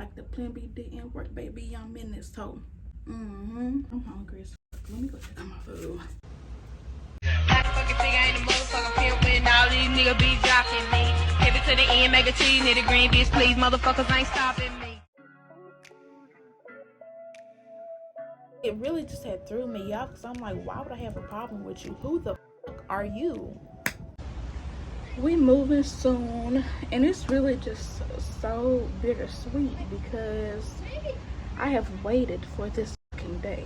Like the plan B didn't work, baby. I'm in this toe. I'm hungry as fuck. Let me go check on my food. I fucking think I ain't a motherfucking pimp when all these niggas be jocking me. Give it to the end, make a cheese, nitty green, bitch, please. Motherfuckers ain't stopping me. It really just had threw me off because I'm like, why would I have a problem with you? Who the fuck are you? We moving soon, and it's really just so bittersweet because I have waited for this fucking day.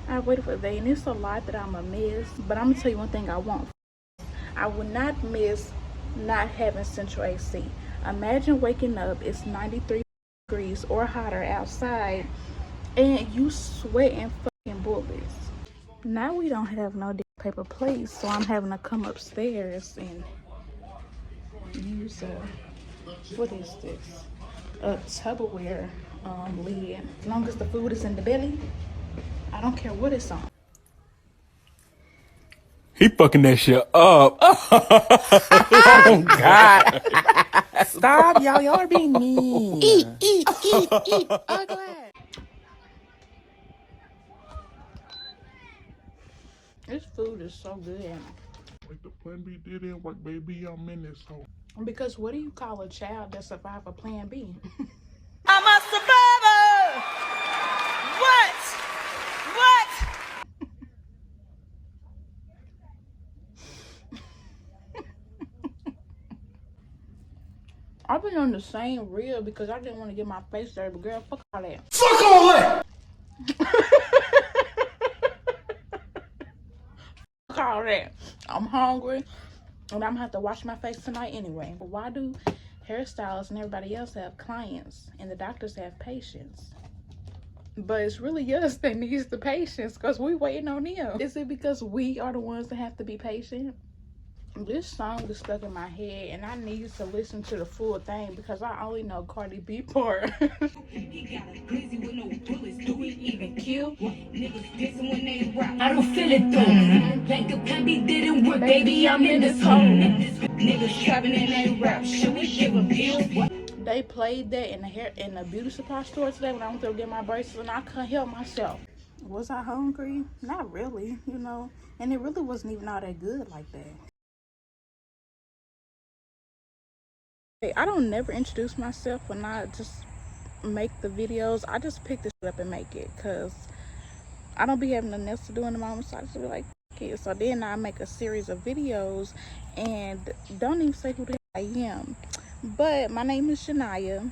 I waited for the day, and it's a lot that I'm gonna miss. But I'm gonna tell you one thing I won't. I will not miss not having central AC. Imagine waking up, it's 93 degrees or hotter outside, and you sweating fucking bullets. Now we don't have no paper plates, so I'm having to come upstairs and use what is this? A Tupperware lid. As long as the food is in the belly, I don't care what it's on. He fucking that shit up. Oh God! Stop, y'all are being mean. Eat. Ugly. This food is so good. Like the plan B didn't work, baby. I'm in this hole. Because what do you call a child that survived a plan B? I'm a survivor! What? I've been on the same reel because I didn't want to get my face dirty, but girl, fuck all that. Fuck all that! Fuck all that. I'm hungry, and I'm gonna have to wash my face tonight anyway. But why do hairstylists and everybody else have clients and the doctors have patients? But it's really us that needs the patience because we waiting on them. Is it because we are the ones that have to be patient? This song is stuck in my head and I need to listen to the full thing because I only know Cardi B part. I don't feel it though. Like the plan B didn't work, baby. I'm in this hole. Niggas trapping in that rap. Should we give a bill? They played that in the beauty supply store today when I went to get my braces, and I couldn't help myself. Was I hungry? Not really, you know. And it really wasn't even all that good like that. I don't never introduce myself when I just make the videos. I just pick this up and make it because I don't be having nothing else to do in the moment, so I just be like, okay. So then I make a series of videos and don't even say who the hell I am. But my name is Shania.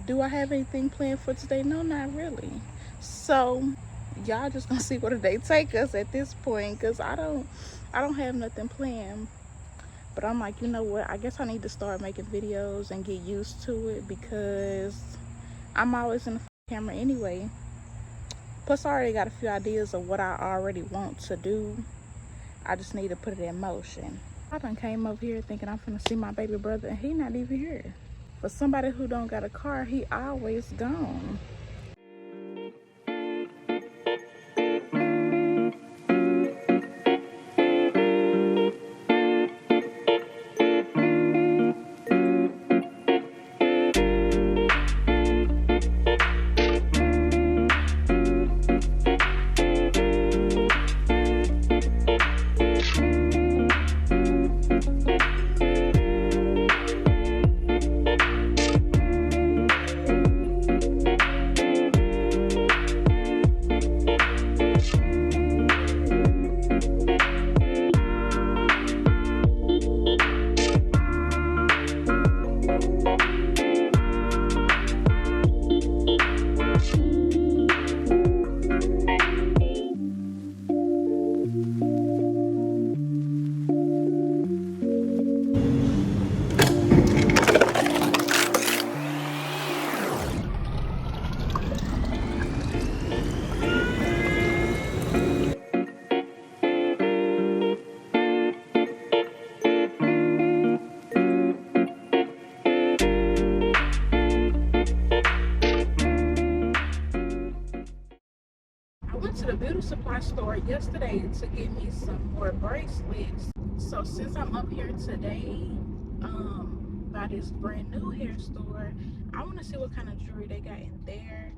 Do I have anything planned for today? No, not really. So y'all just gonna see where they take us at this point because I don't have nothing planned. But I'm like, you know what? I guess I need to start making videos and get used to it because I'm always in the camera anyway. Plus, I already got a few ideas of what I already want to do. I just need to put it in motion. I done came over here thinking I'm finna see my baby brother and he not even here. For somebody who don't got a car, he always gone. To the beauty supply store yesterday to get me some more bracelets. So since I'm up here today, by by this brand new hair store. I want to see what kind of jewelry they got in there.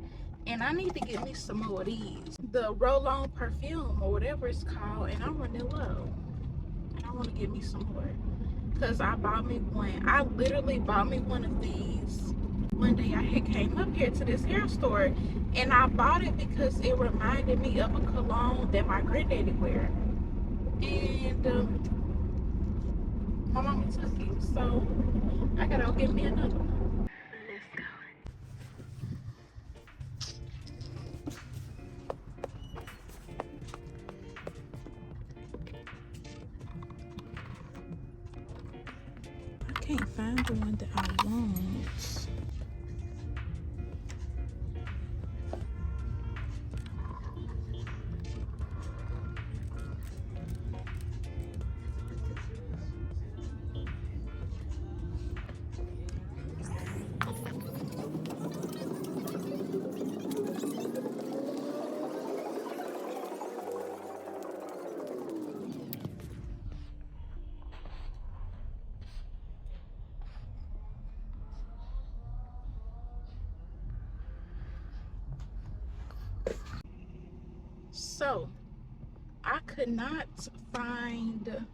And I need to get me some more of these. The roll-on perfume or whatever it's called. And I'm running low. And I want to get me some more. Because I bought me one. I literally bought me one of these. One day I had came up here to this hair store. And I bought it because it reminded me of a cologne that my granddaddy wear. And my mama took it. So I gotta go get me another one. Let's go. I can't find the one that I want. So I could not find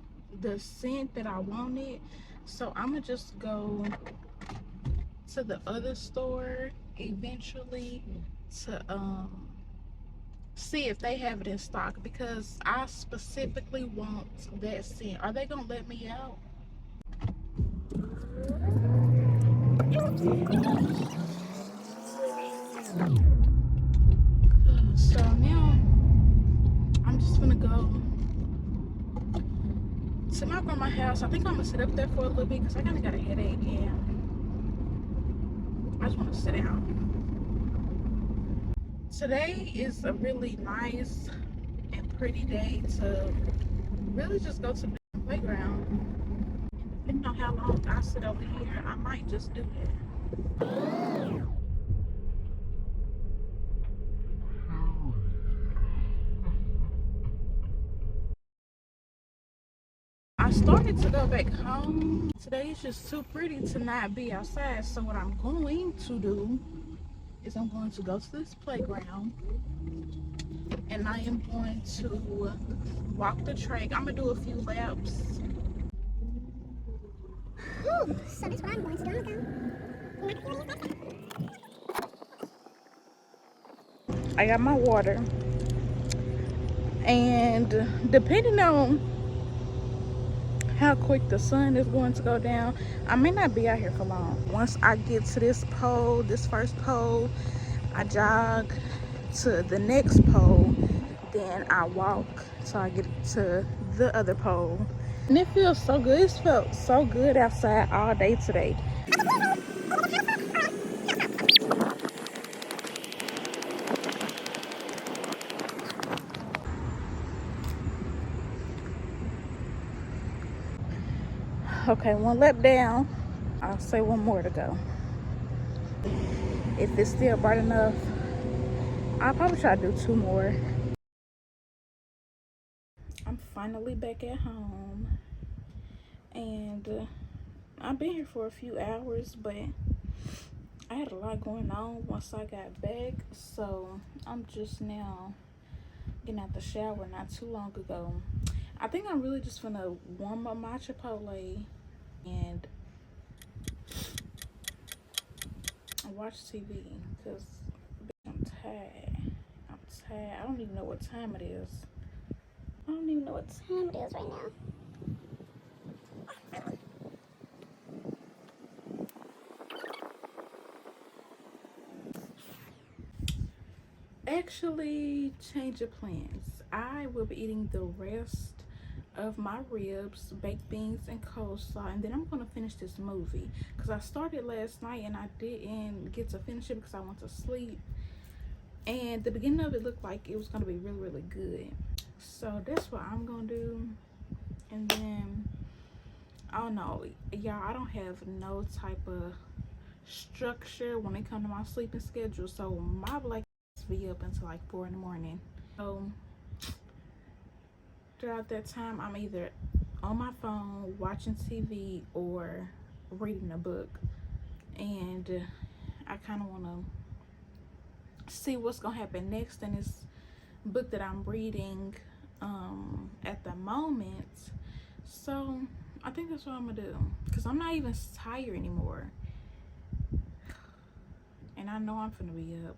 the scent that I wanted, so I'm gonna just go to the other store eventually to see if they have it in stock, because I specifically want that scent. Are they gonna let me out? So now I'm just gonna go to my grandma's house. I think I'm gonna sit up there for a little bit because I kinda got a headache and I just wanna sit down. Today is a really nice and pretty day to really just go to the playground. Depending on how long I sit over here, I might just do that. I started to go back home. Today is just too pretty to not be outside. So what I'm going to do is I'm going to go to this playground and I am going to walk the track. I'm gonna do a few laps. Ooh, so that's what I'm going to do. I got my water. And depending on how quick the sun is going to go down, I may not be out here for long. Once I get to this pole, this first pole, I jog to the next pole, then I walk till I get to the other pole. And it feels so good. It's felt so good outside all day today. Okay, one lap down. I'll say one more to go. If it's still bright enough, I'll probably try to do two more. I'm finally back at home. And I've been here for a few hours, but I had a lot going on once I got back. So I'm just now getting out the shower not too long ago. I think I'm really just gonna warm up my Chipotle and watch TV because I'm tired. I'm tired. I don't even know what time it is. I don't even know what time it is right now. Actually, change of plans. I will be eating the rest of my ribs, baked beans, and coleslaw, and then I'm gonna finish this movie because I started last night and I didn't get to finish it because I went to sleep. And the beginning of it looked like it was gonna be really, really good. So that's what I'm gonna do. And then I don't know, y'all. I don't have no type of structure when it comes to my sleeping schedule, so my black be up until like 4 in the morning. So throughout that time, I'm either on my phone watching TV or reading a book, and I kind of want to see what's gonna happen next in this book that I'm reading at the moment. So I think that's what I'm gonna do, because I'm not even tired anymore, and I know I'm gonna be up.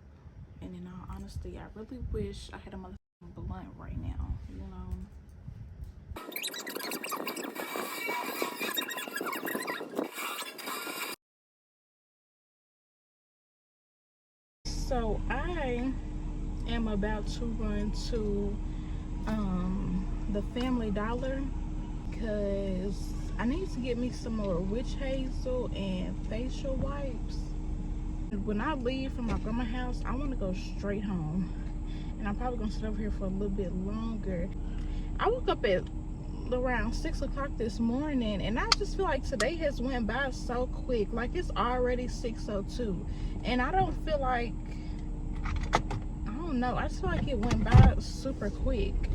And in all honesty, I really wish I had a motherfucking blunt right now, you know. So I am about to run to the Family Dollar, because I need to get me some more witch hazel and facial wipes. When I leave from my grandma's house, I want to go straight home, and I'm probably gonna sit over here for a little bit longer. I woke up at around 6 o'clock this morning, and I just feel like today has went by so quick. Like, it's already 6:02, and I don't feel like, I don't know, I just feel like it went by super quick.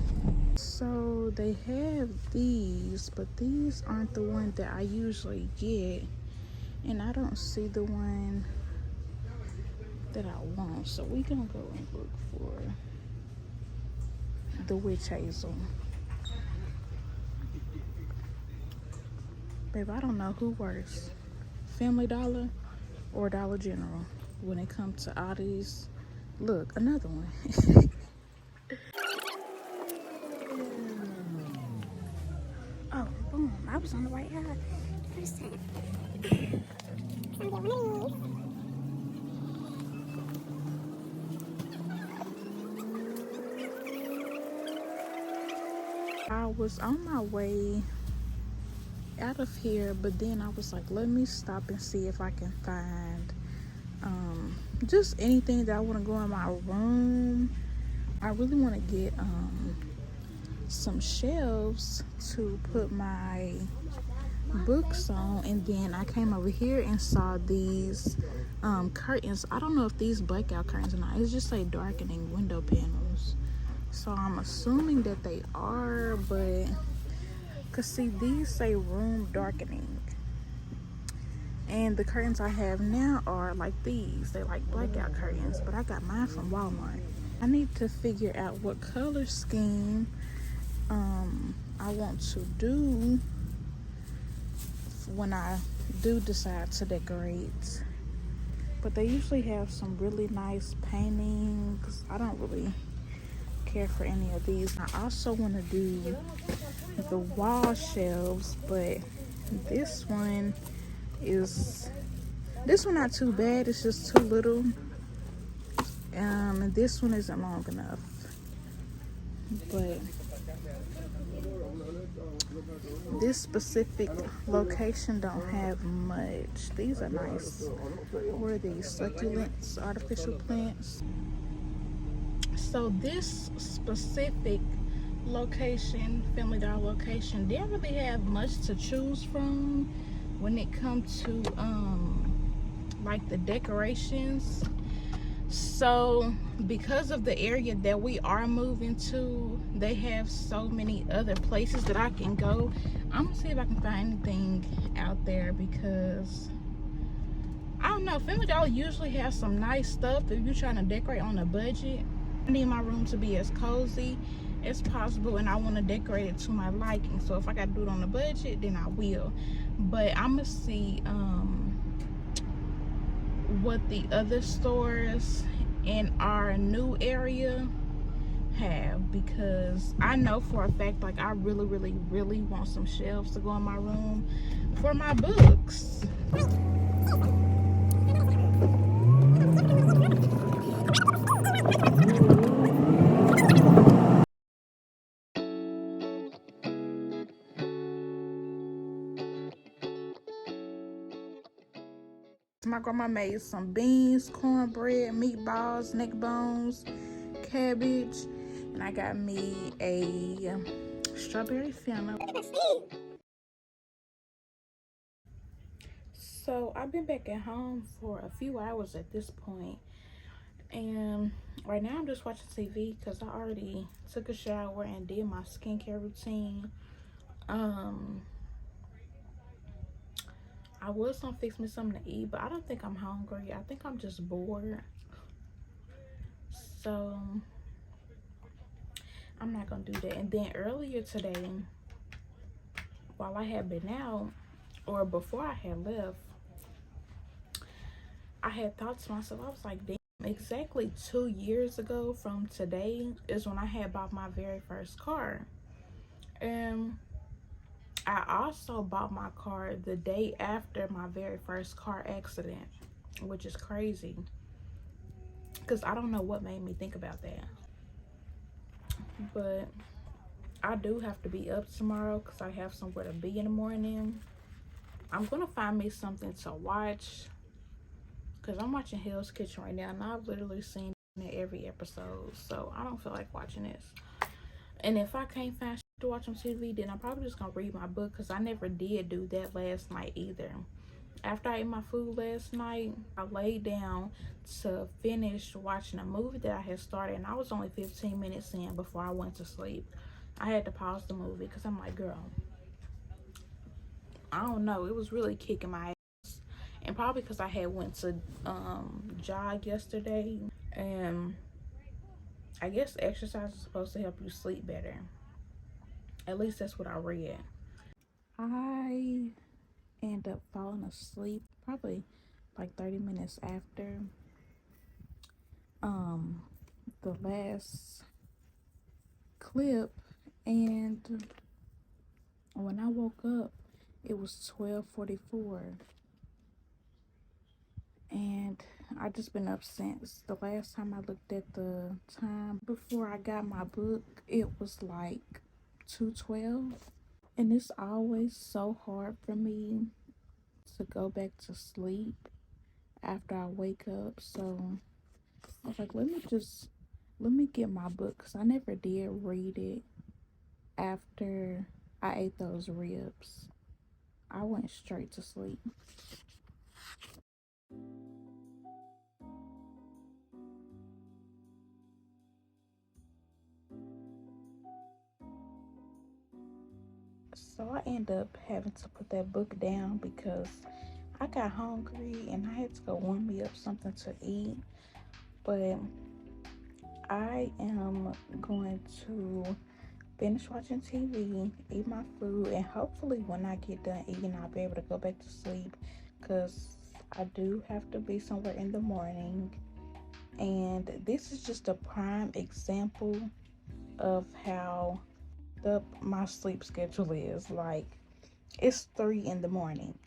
So they have these, but these aren't the one that I usually get, and I don't see the one that I want. So we gonna go and look for the witch hazel. Babe, I don't know who worse, Family Dollar or Dollar General, when it comes to all these. Look, another one. Oh, boom. I was on the right first time. Can I get one of these? I was on my way out of here, but then I was like, let me stop and see if I can find just anything that I want to go in my room. I really want to get some shelves to put my books on, and then I came over here and saw these curtains. I don't know if these blackout curtains or not. It's just like darkening window panels, so I'm assuming that they are, but cause see, these say room darkening, and the curtains I have now are like these. They're like blackout curtains, but I got mine from Walmart. I need to figure out what color scheme I want to do when I do decide to decorate. But they usually have some really nice paintings. I don't really care for any of these. I also want to do the wall shelves, but this one not too bad. It's just too little, and this one isn't long enough. But this specific location don't have much. These are nice. What are these? Succulents, artificial plants. So this specific location, Family Dollar location, didn't really have much to choose from when it comes to like the decorations. So because of the area that we are moving to, they have so many other places that I can go. I'm gonna see if I can find anything out there, because I don't know, Family Dollar usually has some nice stuff if you're trying to decorate on a budget. I need my room to be as cozy as possible, and I want to decorate it to my liking. So if I gotta do it on a budget, then I will. But I'm gonna see what the other stores in our new area have, because I know for a fact, like, I really want some shelves to go in my room for my books. My grandma made some beans, cornbread, meatballs, neck bones, cabbage, and I got me a strawberry fennel. So I've been back at home for a few hours at this point, and right now I'm just watching TV because I already took a shower and did my skincare routine. I was gonna fix me something to eat, but I don't think I'm hungry. I think I'm just bored. So I'm not gonna do that. And then earlier today, while I had been out, or before I had left, I had thought to myself, I was like, damn, exactly 2 years ago from today is when I had bought my very first car. And I also bought my car the day after my very first car accident, which is crazy because I don't know what made me think about that. But I do have to be up tomorrow because I have somewhere to be in the morning. I'm gonna find me something to watch because I'm watching Hell's Kitchen right now, and I've literally seen it every episode, so I don't feel like watching this. And if I can't find shit to watch on TV, then I'm probably just gonna read my book because I never did do that last night either. After I ate my food last night, I laid down to finish watching a movie that I had started, and I was only 15 minutes in before I went to sleep. I had to pause the movie because I'm like, girl, I don't know, it was really kicking my ass. And probably because I had went to jog yesterday, and I guess exercise is supposed to help you sleep better. At least that's what I read. I end up falling asleep probably like 30 minutes after the last clip, and when I woke up it was 12:44, and I just been up since. The last time I looked at the time before I got my book, it was like 2:12. And it's always so hard for me to go back to sleep after I wake up. So I was like, let me get my book, because I never did read it after I ate those ribs. I went straight to sleep. So I end up having to put that book down because I got hungry and I had to go warm me up something to eat. But I am going to finish watching TV, eat my food, and hopefully when I get done eating, I'll be able to go back to sleep, because I do have to be somewhere in the morning. And this is just a prime example of how my sleep schedule is. Like, it's 3 in the morning.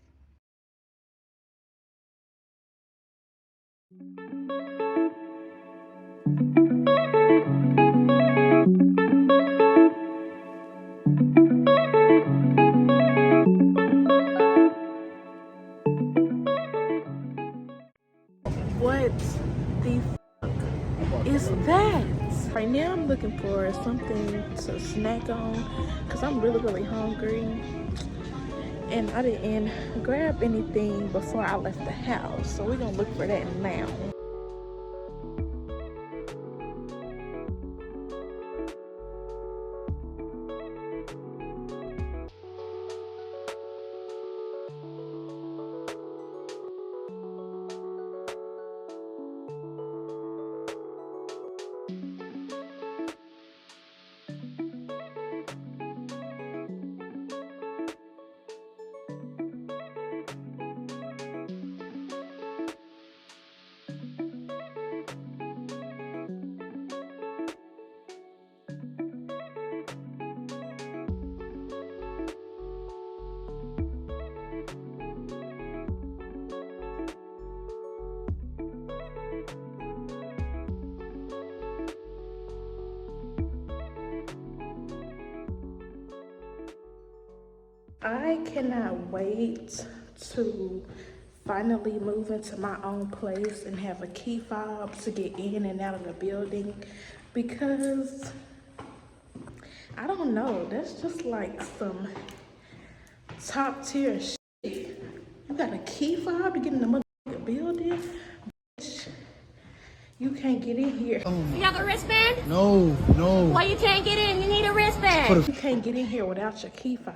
What the fuck is that? Right now I'm looking for something to snack on because I'm really hungry, and I didn't grab anything before I left the house, so we're gonna look for that now. I cannot wait to finally move into my own place and have a key fob to get in and out of the building, because I don't know, that's just like some top tier shit. You got a key fob to get in the motherfucking building? Bitch, you can't get in here. You have a wristband? No. Why you can't get in? You need a wristband. You can't get in here without your key fob.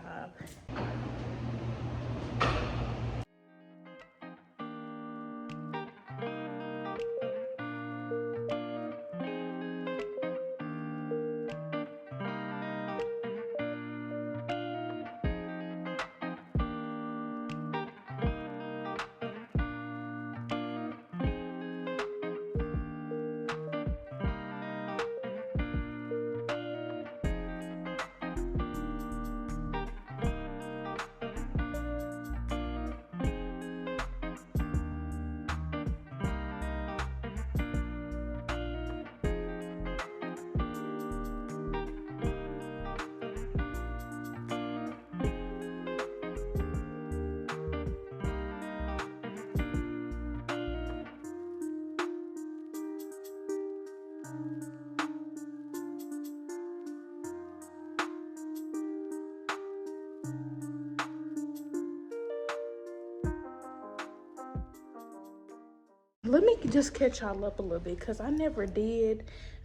let me just catch y'all up a little bit because I never did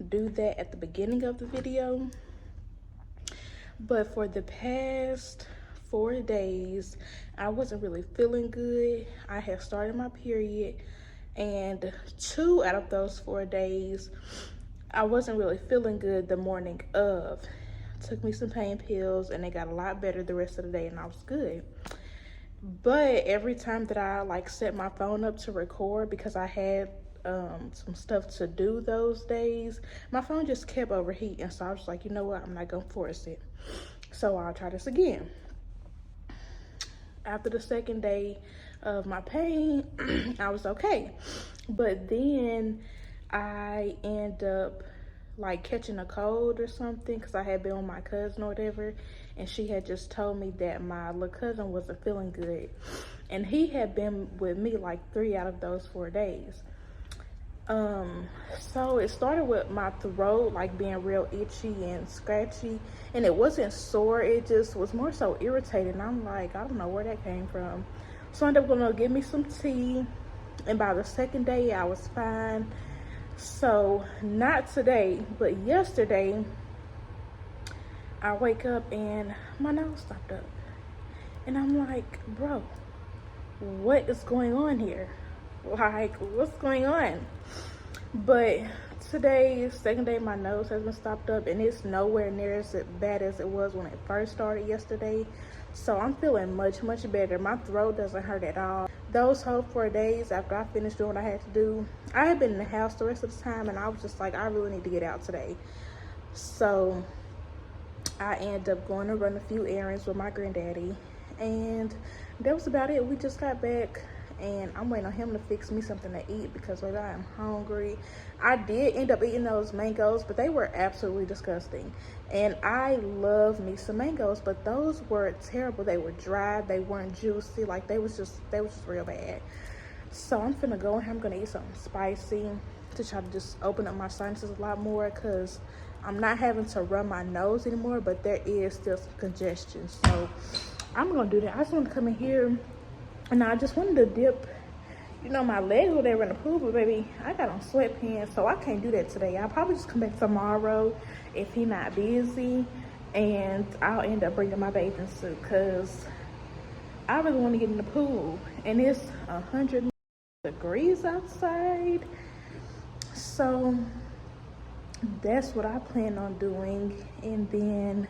do that at the beginning of the video. But for the past 4 days, I wasn't really feeling good. I had started my period, and 2 out of those 4 days, I wasn't really feeling good the morning of. Took me some pain pills, and it got a lot better the rest of the day, and I was good. But every time that I like set my phone up to record, because I had some stuff to do those days, my phone just kept overheating. So I was like, you know what, I'm not gonna force it, so I'll try this again. After the 2nd day of my pain, I was okay. But then I end up like catching a cold or something, because I had been with my cousin or whatever, and she had just told me that my little cousin wasn't feeling good, and he had been with me like 3 out of those 4 days. So it started with my throat like being real itchy and scratchy, and it wasn't sore, it just was more so irritated. And I'm like, I don't know where that came from. So I ended up gonna give me some tea, and by the 2nd day I was fine. So not today, but yesterday, I wake up and my nose stopped up, and I'm like, bro, what is going on here? Like, what's going on? But today, 2nd day, my nose has been stopped up, and it's nowhere near as bad as it was when it first started yesterday. So I'm feeling much, much better. My throat doesn't hurt at all. Those whole 4 days after I finished doing what I had to do, I had been in the house the rest of the time, and I was just like, I really need to get out today. So I ended up going to run a few errands with my granddaddy, and that was about it. We just got back, and I'm waiting on him to fix me something to eat because, baby, I am hungry. I did end up eating those mangoes, but they were absolutely disgusting. And I love me some mangoes, but those were terrible. They were dry. They weren't juicy. Like, they was just real bad. So I'm finna go in here. I'm gonna eat something spicy to try to just open up my sinuses a lot more, because I'm not having to run my nose anymore, but there is still some congestion. So I'm gonna do that. I just want to come in here, and I just wanted to dip, you know, my legs were there in the pool, but baby, I got on sweatpants, so I can't do that today. I'll probably just come back tomorrow if he not busy, and I'll end up bringing my bathing suit, because I really want to get in the pool, and it's 100 degrees outside. So that's what I plan on doing, and then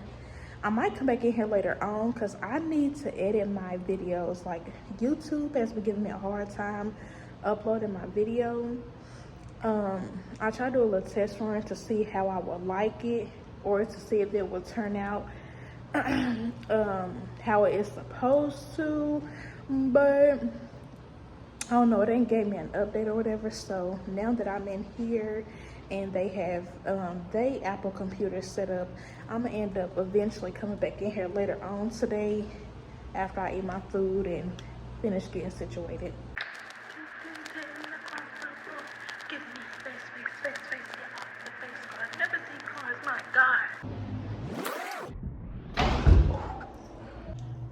I might come back in here later on, because I need to edit my videos. Like, YouTube has been giving me a hard time uploading my video. I try to do a little test run to see how I would like it, or to see if it will turn out how it is supposed to, but I don't know, it ain't gave me an update or whatever. So now that I'm in here and they have they Apple computers set up, I'm gonna end up eventually coming back in here later on today after I eat my food and finish getting situated.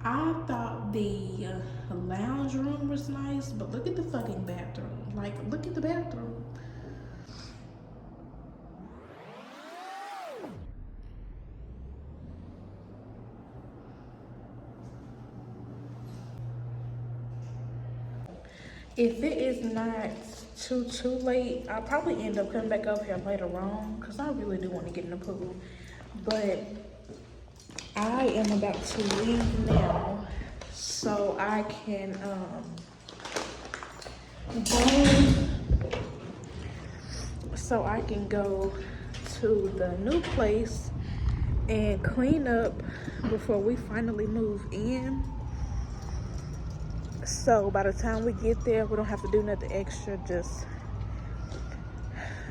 I thought the lounge room was nice, but look at the fucking bathroom. Like, look at the bathroom. If it is not too late, I'll probably end up coming back over here later on, because I really do want to get in the pool. But I am about to leave now, so I can go to the new place and clean up before we finally move in. So by the time we get there, we don't have to do nothing extra, just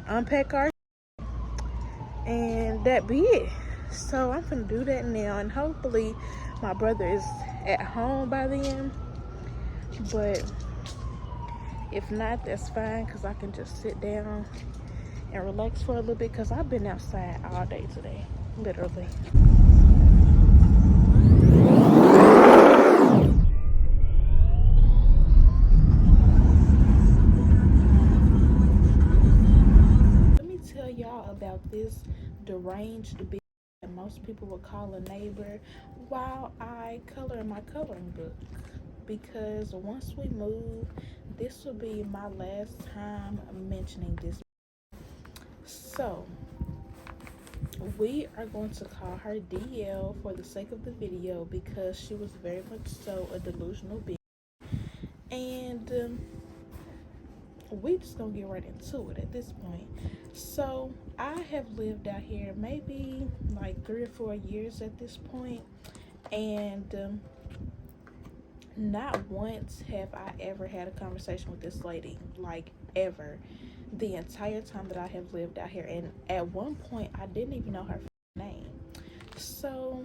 unpack our and that be it. So I'm gonna do that now, and hopefully my brother is at home by then. But if not, that's fine, because I can just sit down and relax for a little bit, because I've been outside all day today, literally. about this deranged bitch that most people would call a neighbor while I color in my coloring book. Because once we move, this will be my last time mentioning this. So, we are going to call her DL for the sake of the video because she was very much so a delusional bitch. And we just gonna get right into it at this point. So I have lived out here maybe like 3 or 4 years at this point, and not once have I ever had a conversation with this lady, like ever, the entire time that I have lived out here. And at one point I didn't even know her name. So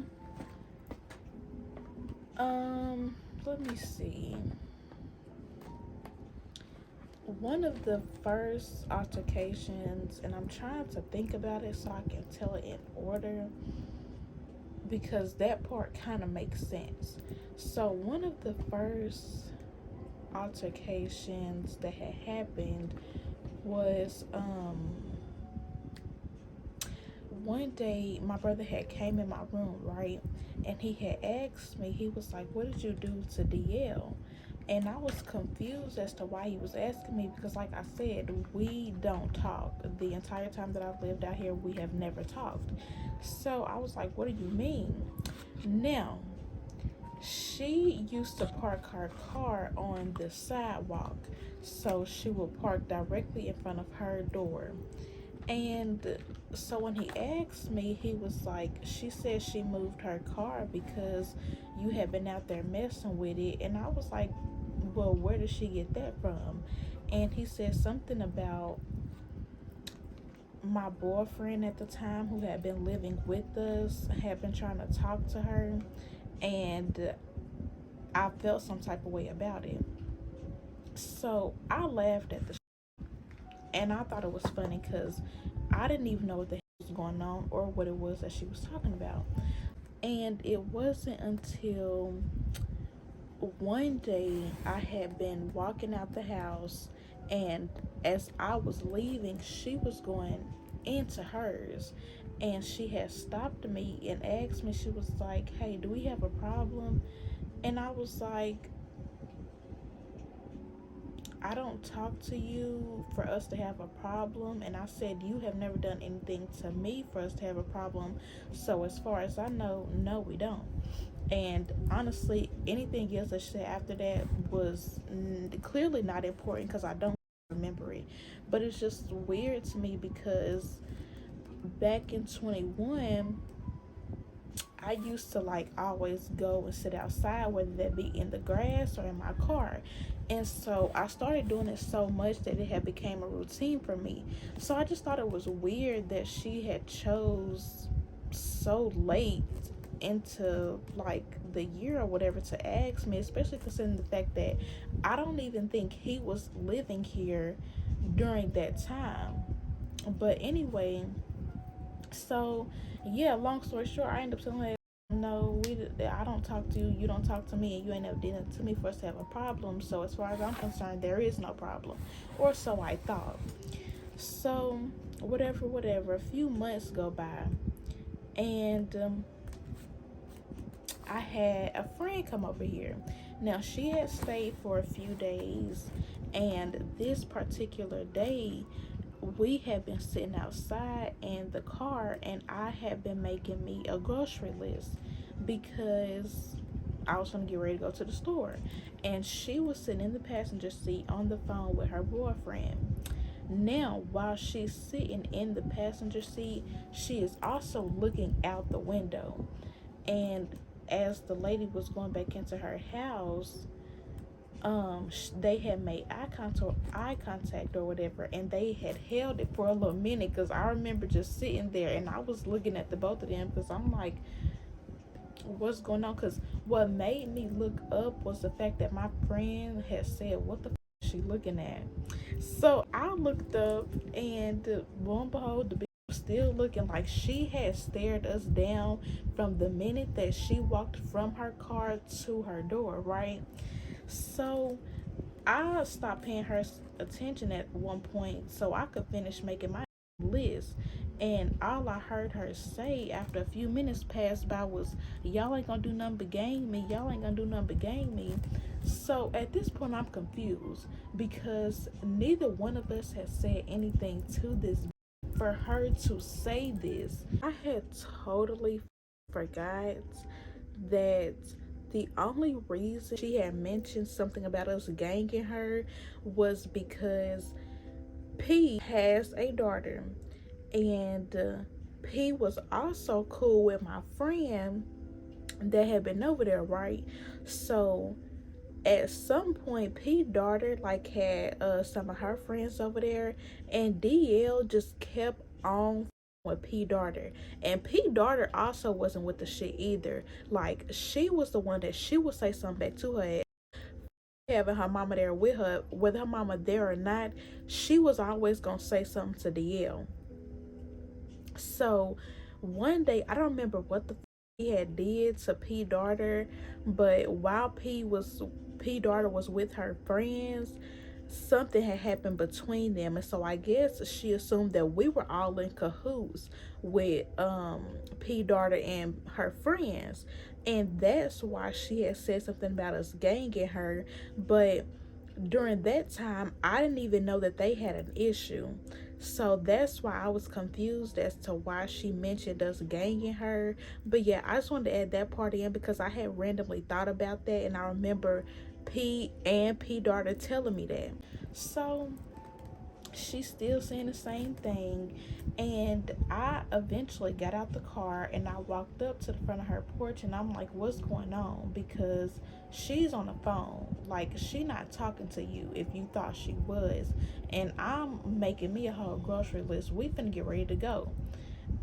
let me see. One of the first altercations, and I'm trying to think about it so I can tell it in order because that part kind of makes sense. So one of the first altercations that had happened was one day my brother had came in my room, right? And he had asked me, he was like, what did you do to DL? And I was confused as to why he was asking me because, like I said, we don't talk. The entire time that I've lived out here, we have never talked. So I was like, what do you mean? Now, she used to park her car on the sidewalk. So she would park directly in front of her door. And so when he asked me, he was like, she said she moved her car because you had been out there messing with it. And I was like, well, where did she get that from? And he said something about my boyfriend at the time, who had been living with us, had been trying to talk to her, and I felt some type of way about it. So I laughed at the and I thought it was funny because I didn't even know what the hell was going on or what it was that she was talking about. And it wasn't until one day I had been walking out the house, and as I was leaving, she was going into hers, and she had stopped me and asked me, she was like, hey, do we have a problem? And I was like, I don't talk to you for us to have a problem. And I said, you have never done anything to me for us to have a problem. So as far as I know, no, we don't. And honestly, anything else that she said after that was clearly not important because I don't remember it. But it's just weird to me because back in 21, I used to like always go and sit outside, whether that be in the grass or in my car. And so I started doing it so much that it had became a routine for me. So I just thought it was weird that she had chose so late into like the year or whatever to ask me, especially considering the fact that I don't even think he was living here during that time. But anyway, so yeah, long story short, I ended up telling her, no, I don't talk to you, you don't talk to me, and you ain't never did it to me for us to have a problem. So as far as I'm concerned, there is no problem, or so I thought. So whatever, a few months go by, and I had a friend come over here. Now she had stayed for a few days, and this particular day we had been sitting outside in the car, and I had been making me a grocery list because I was gonna get ready to go to the store, and she was sitting in the passenger seat on the phone with her boyfriend. Now, while she's sitting in the passenger seat, she is also looking out the window, and as the lady was going back into her house, they had made eye contact or whatever, and they had held it for a little minute because I remember just sitting there and I was looking at the both of them because I'm like, what's going on? Because what made me look up was the fact that my friend had said, what the is she looking at? So I looked up, and lo and behold, the bitch was still looking. Like, she had stared us down from the minute that she walked from her car to her door, right? So I stopped paying her attention at one point so I could finish making my list. And all I heard her say after a few minutes passed by was, y'all ain't gonna do nothing but gang me. Y'all ain't gonna do nothing but gang me. So at this point, I'm confused because neither one of us has said anything to this. For her to say this, I had totally forgot that the only reason she had mentioned something about us ganging her was because P has a daughter, and P was also cool with my friend that had been over there, right? So at some point, P daughter like had some of her friends over there, and DL just kept on with P daughter. And P daughter also wasn't with the shit either. Like, she was the one that she would say something back to her, having her mama there with her, whether her mama there or not. She was always gonna say something to DL. So one day, I don't remember what the he had did to P daughter, but while P daughter was with her friends, something had happened between them. And so I guess she assumed that we were all in cahoots with P daughter and her friends, and that's why she had said something about us ganging her. But during that time, I didn't even know that they had an issue. So that's why I was confused as to why she mentioned us ganging her. But yeah, I just wanted to add that part in because I had randomly thought about that, and I remember P daughter telling me that. So she's still saying the same thing, and I eventually got out the car and I walked up to the front of her porch, and I'm like, what's going on? Because she's on the phone, like, she not talking to you if you thought she was. And I'm making me a whole grocery list. We finna get ready to go.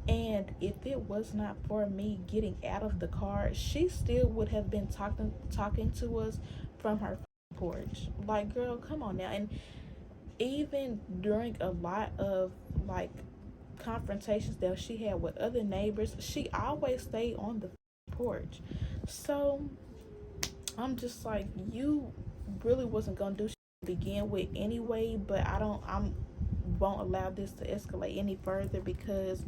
And if it was not for me getting out of the car, she still would have been talking to us from her porch. Like, girl, come on now. And even during a lot of like confrontations that she had with other neighbors, she always stayed on the porch. So I'm just like, you really wasn't gonna do shit to begin with anyway. But I won't allow this to escalate any further because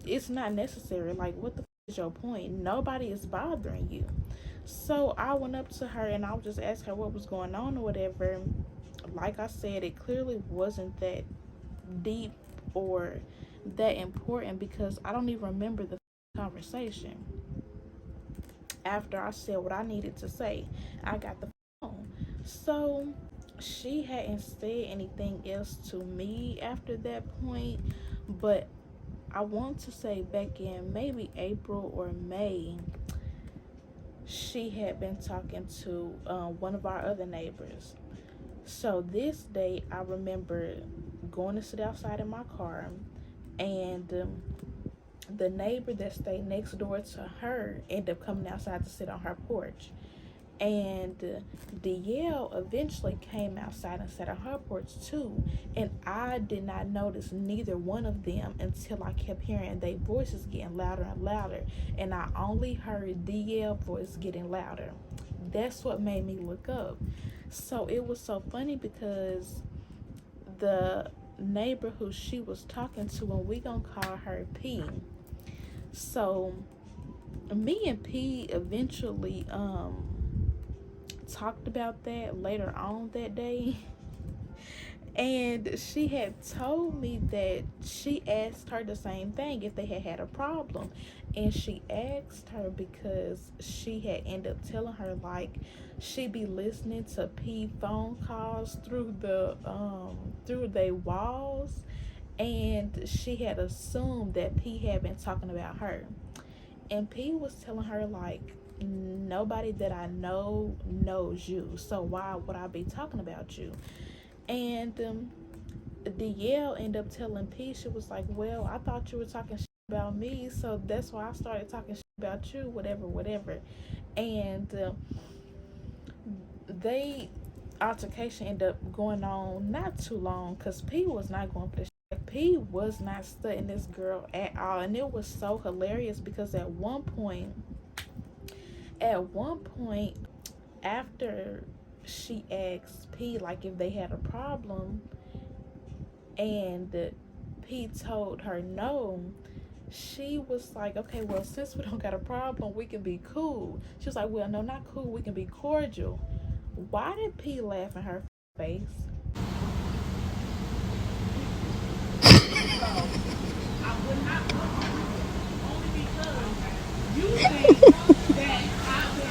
it's not necessary. Like, what the is your point? Nobody is bothering you. So I went up to her and I was just asking her what was going on or whatever. Like I said, it clearly wasn't that deep or that important because I don't even remember the conversation. After I said what I needed to say, I got the phone. So she hadn't said anything else to me after that point, but I want to say back in maybe April or May, she had been talking to one of our other neighbors. So this day, I remember going to sit outside in my car, and the neighbor that stayed next door to her ended up coming outside to sit on her porch. And DL eventually came outside and sat on her porch too. And I did not notice neither one of them until I kept hearing their voices getting louder and louder. And I only heard DL voice getting louder. That's what made me look up. So it was so funny because the neighbor who she was talking to, and we gonna call her P. So me and P eventually talked about that later on that day. And she had told me that she asked her the same thing if they had a problem. And she asked her because she had ended up telling her like she be listening to P phone calls through their walls, and she had assumed that P had been talking about her. And P was telling her like, nobody that I know knows you, so why would I be talking about you? And DL ended up telling P, she was like, well, I thought you were talking shit about me, so that's why I started talking shit about you, whatever. And they altercation ended up going on not too long because P was not going for the shit. P was not studying this girl at all. And it was so hilarious because at one point after she asked P like if they had a problem, and P told her no, she was like, okay, well, since we don't got a problem, we can be cool. She was like, well, no, not cool, we can be cordial. Why did P laugh in her face? I would not put you only because you think that I've been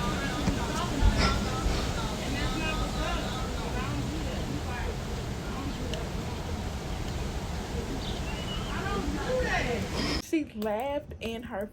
talking about and that's not what's up. I don't do that. I don't do that. She laughed in her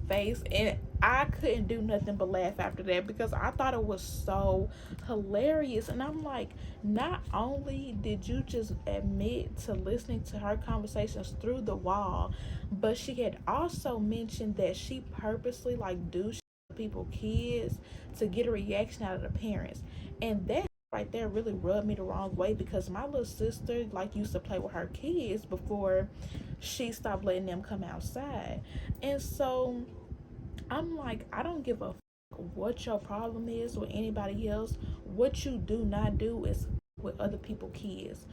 face, and I couldn't do nothing but laugh after that because I thought it was so hilarious. And I'm like, not only did you just admit to listening to her conversations through the wall, but she had also mentioned that she purposely like do shit to people kids to get a reaction out of the parents. And that right there really rubbed me the wrong way because my little sister like used to play with her kids before she stopped letting them come outside. And so I'm like, I don't give a what your problem is with anybody else. What you do not do is with other people's kids.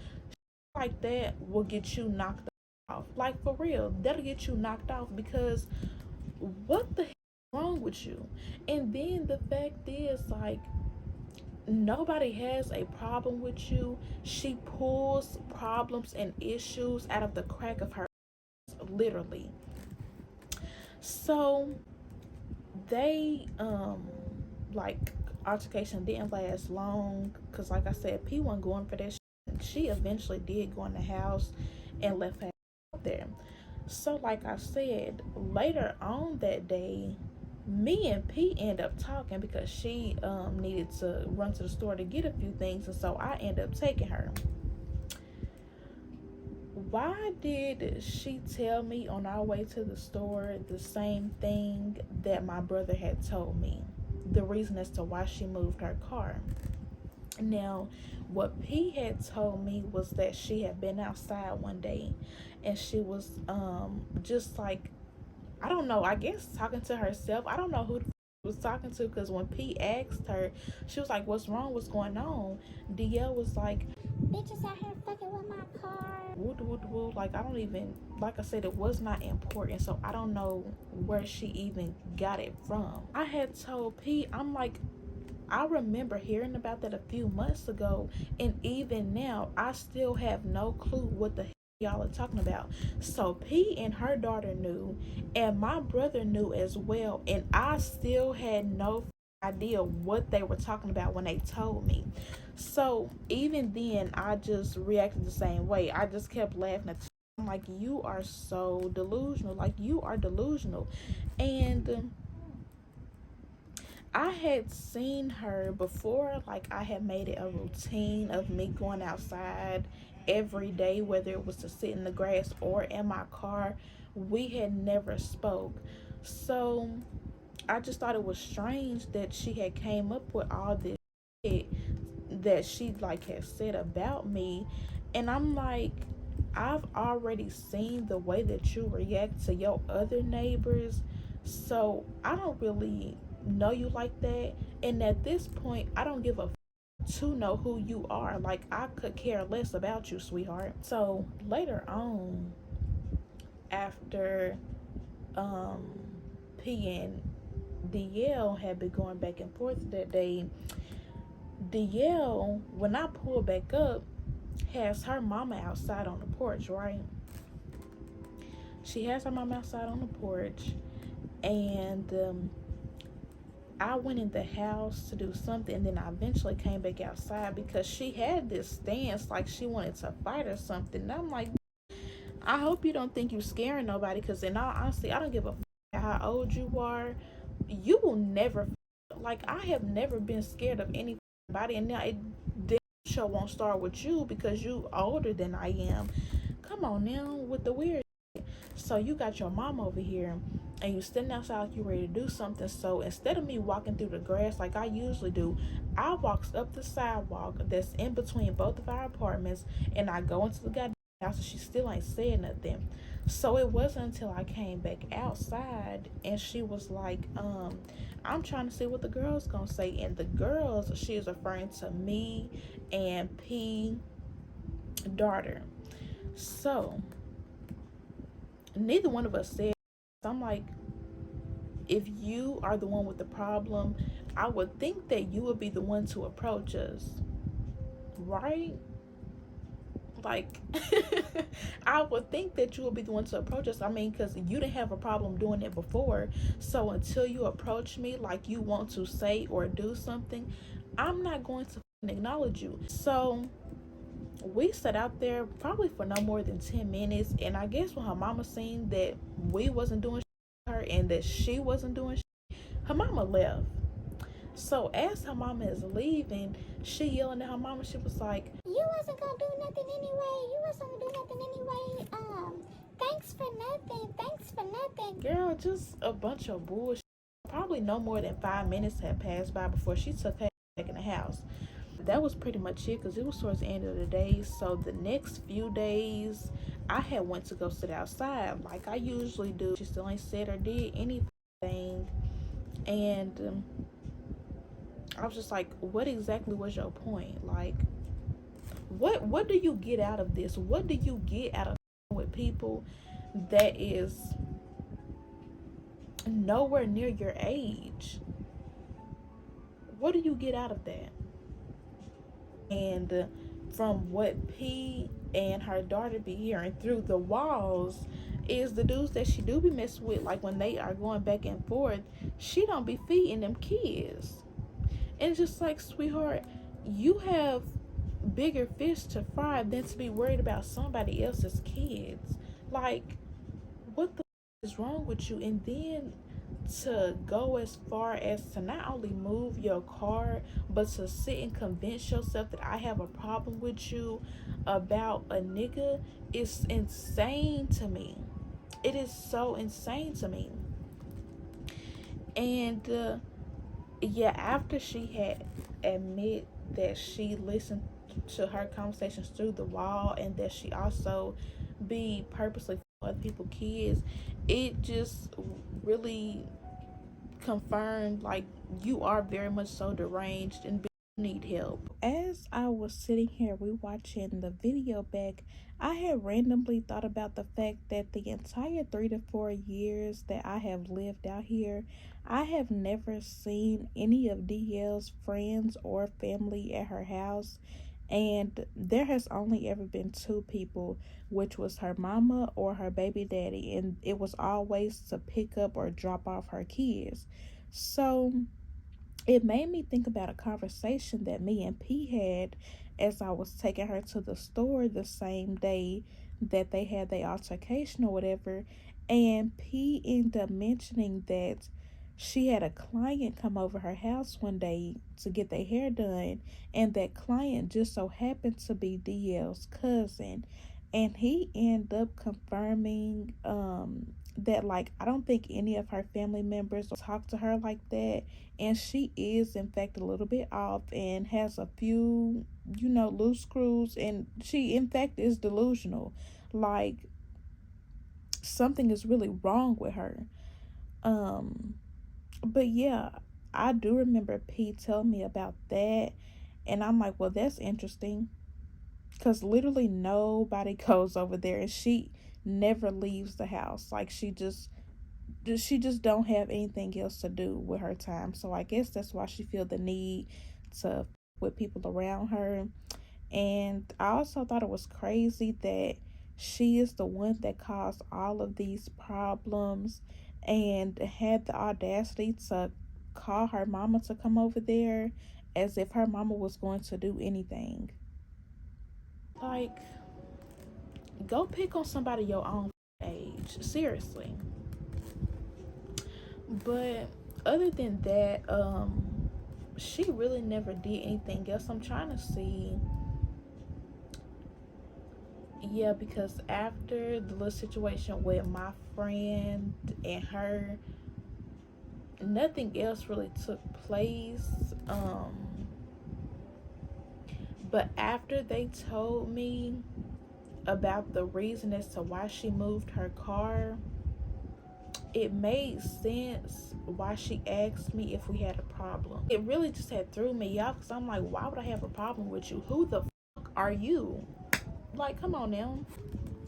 Like that will get you knocked off. Like for real, that'll get you knocked off because what the heck is wrong with you? And then the fact is, like, nobody has a problem with you. She pulls problems and issues out of the crack of her, literally. So they like altercation didn't last long because like I said, P wasn't going for that shit. She eventually did go in the house and left her out there. So like I said, later on that day, me and P end up talking because she needed to run to the store to get a few things, and so I end up taking her. Why did she tell me on our way to the store the same thing that my brother had told me? The reason as to why she moved her car. Now, what P had told me was that she had been outside one day and she was just like, I don't know, I guess talking to herself. I don't know who was talking to, because when P asked her, she was like, what's wrong, what's going on? DL was like, Bitches out here fucking with my car. Woo. Like, I don't even, like I said, it was not important, so I don't know where she even got it from. I had told P, I'm like, I remember hearing about that a few months ago, and even now I still have no clue what the y'all are talking about. So P and her daughter knew, and my brother knew as well, and I still had no idea what they were talking about when they told me. So even then I just reacted the same way. I just kept laughing at I'm like, you are so delusional. Like, you are delusional. And I had seen her before. Like, I had made it a routine of me going outside every day, whether it was to sit in the grass or in my car. We had never spoke. So I just thought it was strange that she had came up with all this shit that she like had said about me. And I'm like, I've already seen the way that you react to your other neighbors, so I don't really know you like that. And at this point, I don't give a to know who you are. Like, I could care less about you, sweetheart. So later on, after P and DL had been going back and forth that day, DL, when I pulled back up, has her mama outside on the porch, right? She has her mama outside on the porch, and I went in the house to do something, and then I eventually came back outside because she had this stance like she wanted to fight or something. And I'm like, I hope you don't think you're scaring nobody, because in all honesty, I don't give a how old you are. You will never, like, I have never been scared of anybody, and now it show won't start with you because you older than I am. Come on now with the weird shit. So you got your mom over here and you standing outside like you ready to do something. So instead of me walking through the grass like I usually do, I walks up the sidewalk that's in between both of our apartments, and I go into the goddamn house, and she still ain't saying nothing. So it wasn't until I came back outside and she was like, I'm trying to see what the girls gonna say. And the girls, she is referring to me and P daughter. So neither one of us said. I'm like, if you are the one with the problem, I would think that you would be the one to approach us, right? Like, I would think that you would be the one to approach us. I mean, because you didn't have a problem doing it before. So until you approach me like you want to say or do something, I'm not going to acknowledge you. So we sat out there probably for no more than 10 minutes. And I guess when her mama seen that we wasn't doing shit with her and that she wasn't doing shit, her mama left. So as her mama is leaving, she yelling at her mama. She was like, You wasn't gonna do nothing anyway. You wasn't gonna do nothing anyway. Thanks for nothing. Thanks for nothing. girl, just a bunch of bullshit. Probably no more than 5 minutes had passed by before she took her back in the house. That was pretty much it, because it was towards the end of the day. So the next few days, I had went to go sit outside like I usually do. She still ain't said or did anything. And I was just like, what exactly was your point? Like, what do you get out of this? What do you get out of with people that is nowhere near your age? What do you get out of that? And from what P and her daughter be hearing through the walls is the dudes that she do be messing with, like when they are going back and forth, she don't be feeding them kids. And it's just like, sweetheart, you have bigger fish to fry than to be worried about somebody else's kids. Like, what the is wrong with you? And then to go as far as to not only move your car, but to sit and convince yourself that I have a problem with you about a nigga is insane to me. It is so insane to me. And yeah, after she had admit that she listened to her conversations through the wall and that she also be purposely for other people's kids, it just really confirmed, like, you are very much so deranged and need help. As I was sitting here rewatching the video back, I had randomly thought about the fact that the entire 3 to 4 years that I have lived out here, I have never seen any of DL's friends or family at her house. And there has only ever been 2 people, which was her mama or her baby daddy, and it was always to pick up or drop off her kids. So it made me think about a conversation that me and P had as I was taking her to the store the same day that they had their altercation or whatever. And P ended up mentioning that she had a client come over her house one day to get their hair done, and that client just so happened to be DL's cousin. And he ended up confirming that, like, I don't think any of her family members talk to her like that, and she is in fact a little bit off and has a few, loose screws, and she in fact is delusional. Like, something is really wrong with her. But yeah, I do remember Pete telling me about that, and I'm like, well, that's interesting, because literally nobody goes over there, and she never leaves the house. Like, she just don't have anything else to do with her time. So I guess that's why she feel the need to with people around her. And I also thought it was crazy that she is the one that caused all of these problems and had the audacity to call her mama to come over there as if her mama was going to do anything. Like, go pick on somebody your own age. Seriously. But other than that, she really never did anything else. I'm trying to see. Yeah, because after the little situation with my friend and her, nothing else really took place. But after they told me about the reason as to why she moved her car, it made sense why she asked me if we had a problem. It really just had threw me off, because I'm like, why would I have a problem with you? Who the fuck are you? Like, come on now.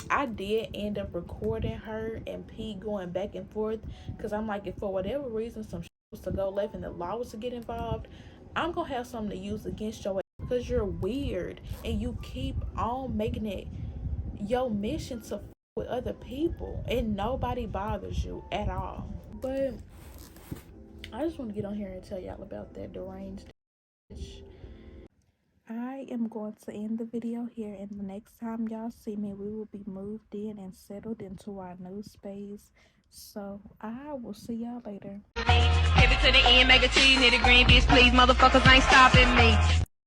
I did end up recording her and P going back and forth, because I'm like, if for whatever reason some shit was to go left and the law was to get involved, I'm gonna have something to use against your ass, because you're weird and you keep on making it your mission to with other people and nobody bothers you at all. But I just want to get on here and tell y'all about that deranged bitch. I am going to end the video here, and the next time y'all see me, we will be moved in and settled into our new space. So I will see y'all later. Give it to the end, make a cheese, nitty green, bitch, please, motherfuckers ain't stopping me.